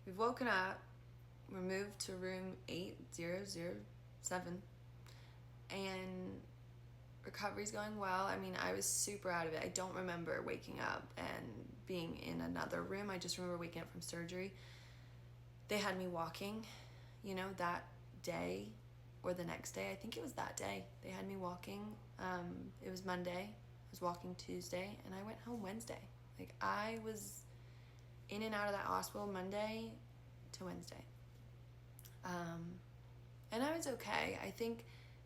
We've woken up. We're moved to room 8007. And recovery's going well. I mean, I was super out of it. I don't remember waking up and being in another room. I just remember waking up from surgery. They had me walking, that day or the next day. I think it was that day. They had me walking. It was Monday. I was walking Tuesday, and I went home Wednesday. Like, I was in and out of that hospital Monday to Wednesday. And I was okay. I think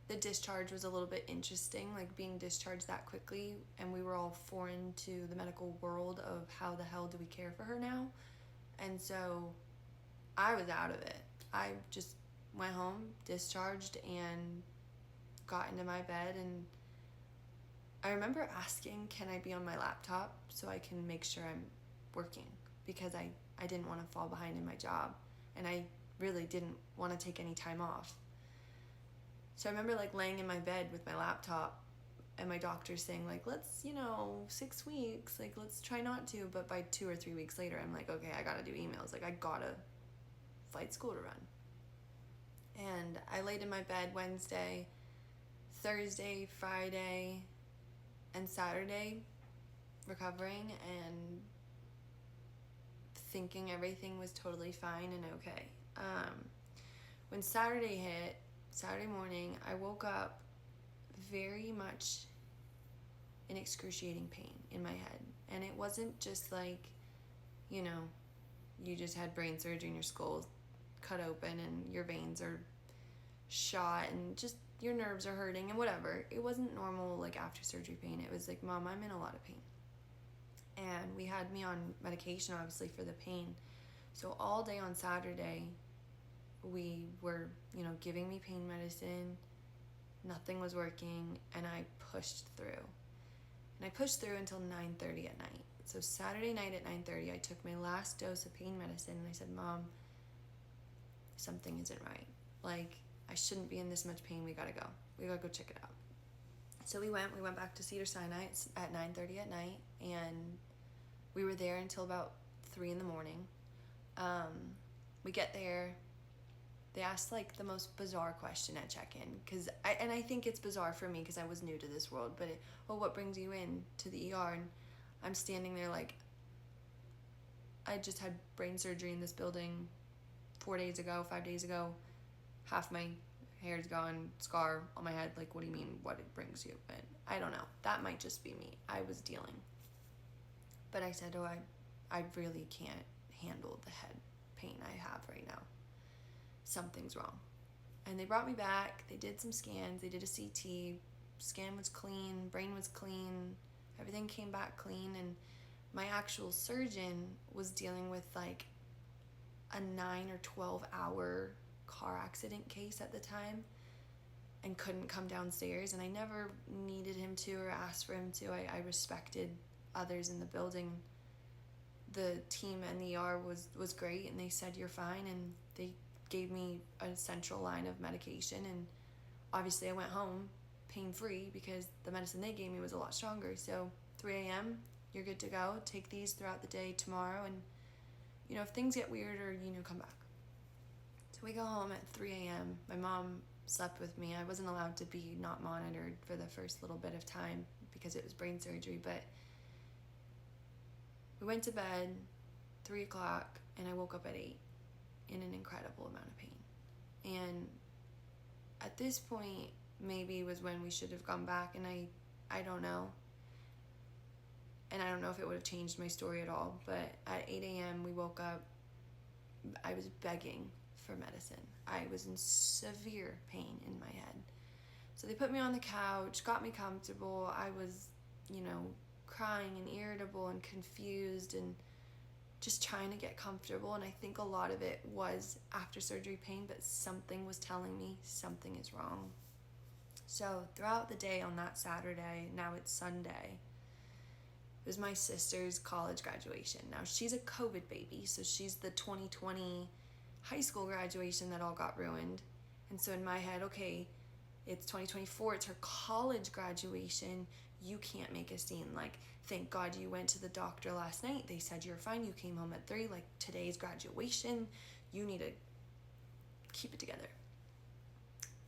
the discharge was a little bit interesting, like being discharged that quickly, and we were all foreign to the medical world of how the hell do we care for her now. And so I was out of it. I just went home, discharged, and got into my bed. And I remember asking, can I be on my laptop so I can make sure I'm working? Because I didn't want to fall behind in my job, and I really didn't want to take any time off. So I remember laying in my bed with my laptop and my doctor saying let's 6 weeks, let's try not to. But by 2 or 3 weeks later, I'm like, okay, I gotta do emails, I gotta fight school to run. And I laid in my bed Wednesday, Thursday, Friday, and Saturday recovering and thinking everything was totally fine and okay. When Saturday hit, Saturday morning, I woke up very much in excruciating pain in my head. And it wasn't just you just had brain surgery and your skull's cut open and your veins are shot and just your nerves are hurting and whatever. It wasn't normal after surgery pain. It was Mom, I'm in a lot of pain. And we had me on medication, obviously, for the pain. So all day on Saturday, we were, giving me pain medicine. Nothing was working, and I pushed through. And I pushed through until 9:30 at night. So Saturday night at 9:30, I took my last dose of pain medicine, and I said, Mom, something isn't right. I shouldn't be in this much pain. We gotta go. We gotta go check it out. So we went back to Cedars-Sinai at 9:30 at night, and we were there until about 3 in the morning. We get there. They asked the most bizarre question at check-in, I think it's bizarre for me because I was new to this world. But what brings you in to the ER? And I'm standing there I just had brain surgery in this building 5 days ago. Half my hair's gone, scar on my head. What do you mean, what it brings you? But I don't know. That might just be me. I was dealing. But I said, I really can't handle the head pain I have right now. Something's wrong. And they brought me back. They did some scans. They did a CT. Scan was clean. Brain was clean. Everything came back clean. And my actual surgeon was dealing with a 9 or 12 hour car accident case at the time and couldn't come downstairs. And I never needed him to or asked for him to. I respected others in the building. The team in the ER was great, and they said, you're fine. And they gave me a central line of medication, and obviously I went home pain-free because the medicine they gave me was a lot stronger. So 3 a.m., you're good to go. Take these throughout the day tomorrow, and if things get weirder, come back. So we go home at 3 a.m. My mom slept with me. I wasn't allowed to be not monitored for the first little bit of time because it was brain surgery, but we went to bed 3 o'clock, and I woke up at 8 in an incredible amount of pain. And at this point, maybe was when we should have gone back, and I don't know. And I don't know if it would have changed my story at all, but at 8 a.m. we woke up. I was begging for medicine. I was in severe pain in my head. So they put me on the couch, got me comfortable. I was, crying and irritable and confused and just trying to get comfortable. And I think a lot of it was after surgery pain, but something was telling me something is wrong. So throughout the day on that Saturday, now it's Sunday, it was my sister's college graduation. Now she's a COVID baby, so she's the 2020 high school graduation that all got ruined. And so in my head, okay, it's 2024, it's her college graduation. You can't make a scene. Like, thank God you went to the doctor last night. They said you're fine. You came home at 3. Like, today's graduation. You need to keep it together.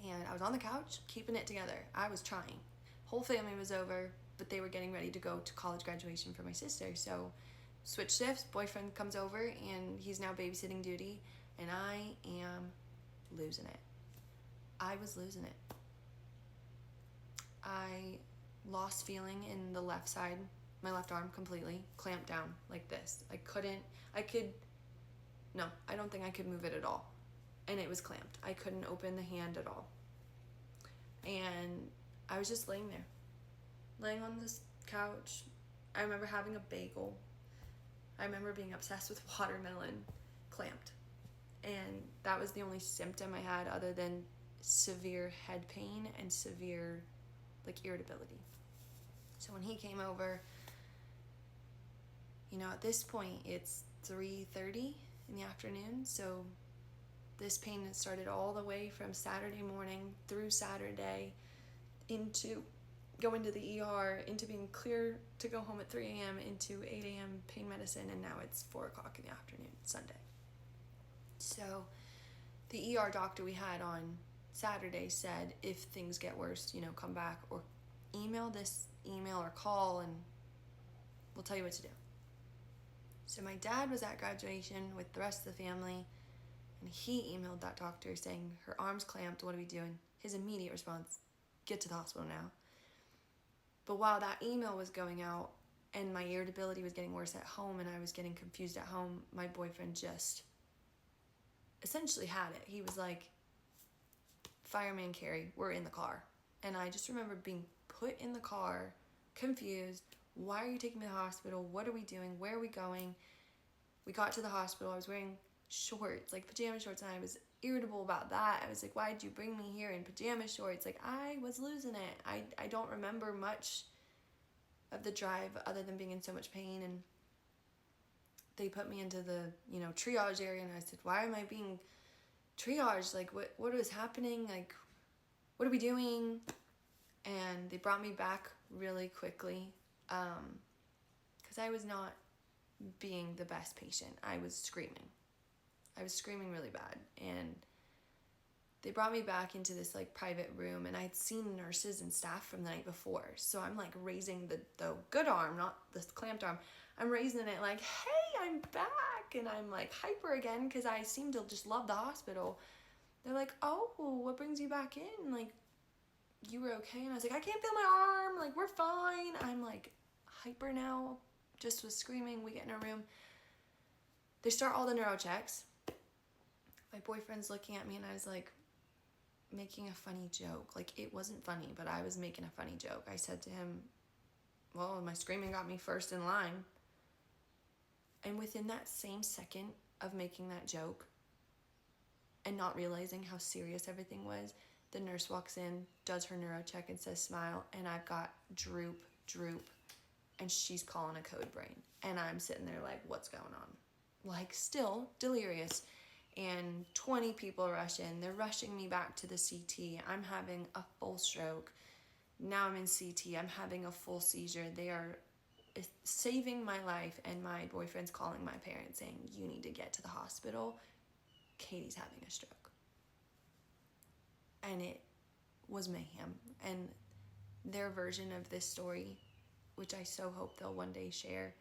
And I was on the couch, keeping it together. I was trying. Whole family was over, but they were getting ready to go to college graduation for my sister. So, switch shifts, boyfriend comes over, and he's now babysitting duty, and I am losing it. I was losing it. I lost feeling in the left side, my left arm completely, clamped down like this. I don't think I could move it at all. And it was clamped. I couldn't open the hand at all. And I was just laying on this couch. I remember having a bagel. I remember being obsessed with watermelon, clamped. And that was the only symptom I had other than severe head pain and severe irritability. So when he came over, at this point it's 3:30 in the afternoon, so this pain had started all the way from Saturday morning through Saturday into going to the ER, into being clear to go home at 3 a.m., into 8 a.m. pain medicine, and now it's 4 o'clock in the afternoon, Sunday. So the ER doctor we had on Saturday said, if things get worse, come back or email or call, and we'll tell you what to do. So my dad was at graduation with the rest of the family, and he emailed that doctor saying, her arm's clamped, what are we doing? His immediate response, get to the hospital now. But while that email was going out and my irritability was getting worse at home and I was getting confused at home, my boyfriend just essentially had it. He was like, Fireman Carrie, we're in the car. And I just remember being put in the car, confused. Why are you taking me to the hospital? What are we doing? Where are we going? We got to the hospital. I was wearing shorts, pajama shorts, and I was irritable about that. I was like, why did you bring me here in pajama shorts? I was losing it. I don't remember much of the drive other than being in so much pain. And they put me into the, triage area, and I said, why am I being triaged? What is happening? What are we doing? And they brought me back really quickly, because I was not being the best patient. I was screaming really bad, and they brought me back into this private room, and I'd seen nurses and staff from the night before, so I'm raising the good arm, not the clamped arm. I'm raising it hey, I'm back, and I'm hyper again because I seem to just love the hospital. They're like, oh, what brings you back in? You were okay? And I was like, I can't feel my arm, we're fine. I'm hyper now, just was screaming. We get in a room, they start all the neuro checks. My boyfriend's looking at me, and I was making a funny joke. It wasn't funny, but I was making a funny joke. I said to him, well, my screaming got me first in line. And within that same second of making that joke and not realizing how serious everything was, the nurse walks in, does her neuro check, and says, smile, and I've got droop, and she's calling a code brain. And I'm sitting there what's going on? Still delirious. And 20 people rush in. They're rushing me back to the CT. I'm having a full stroke. Now I'm in CT. I'm having a full seizure. They are saving my life, and my boyfriend's calling my parents saying, you need to get to the hospital. Katie's having a stroke. And it was mayhem. And their version of this story, which I so hope they'll one day share,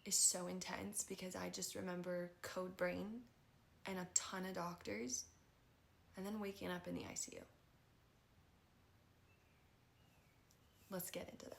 is so intense, because I just remember code brain and a ton of doctors, and then waking up in the ICU. Let's get into that.